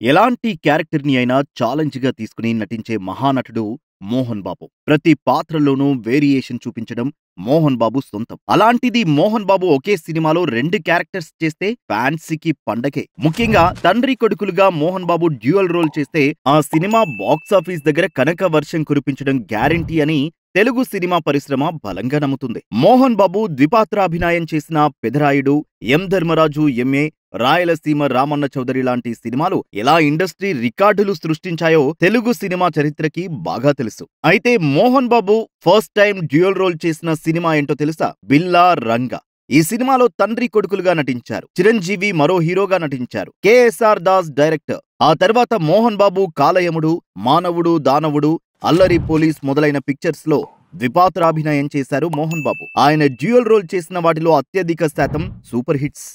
ఎలాంటి క్యారెక్టర్‌ని అయినా ఛాలెంజ్‌గా తీసుకొని నటించే మహానటుడు 'మోహన్ బాబు'. ప్రతి పాత్రలోనూ వేరియేషన్ చూపించడం 'మోహన్ బాబు' సొంతం. అలాంటిది 'మోహన్ బాబు' ఒకే సినిమాలో 2 క్యారెక్టర్స్ చేస్తే ఫ్యాన్స్‌కి పండగే. ముఖ్యంగా తండ్రి కొడుకులుగా 'మోహన్ బాబు' డ్యూయల్ రోల్ చేస్తే ఆ సినిమా బాక్సాఫీస్ దగ్గర కనక వర్షం కురిపించడం గ్యారంటీ అని తెలుగు సినిమా పరిశ్రమ బలంగా నమ్ముతుంది. 'మోహన్ బాబు' ద్విపాత్రాభినయం చేసిన 'పెదరాయుడు', 'ఎం ధర్మరాజు ఎంఏ', 'రాయలసీమ రామన్న చౌదరి' లాంటి సినిమాలు ఎలా ఇండస్ట్రీ రికార్డులు సృష్టించాయో తెలుగు సినిమా చరిత్రకి బాగా తెలుసు. అయితే 'Mohan Babu' first time dual role చేసిన సినిమా ఏంటో తెలుసా? 'బిల్లా రంగా'. ఈ సినిమాలో తండ్రి కొడుకులుగా నటించారు. చిరంజీవి మరో హీరోగా నటించారు. KSR Das director. ఆ తర్వాత 'మోహన్ బాబు' 'కాలయముడు', 'మానవుడు దానవుడు', 'అల్లరి పోలీస్' మొదలైన పిక్చర్స్ లో ద్విపాత్రాభినయం చేశారు 'మోహన్ బాబు'. ఆయన డ్యూయల్ రోల్ చేసిన వాటిలో అత్యధిక శాతం సూపర్ హిట్స్.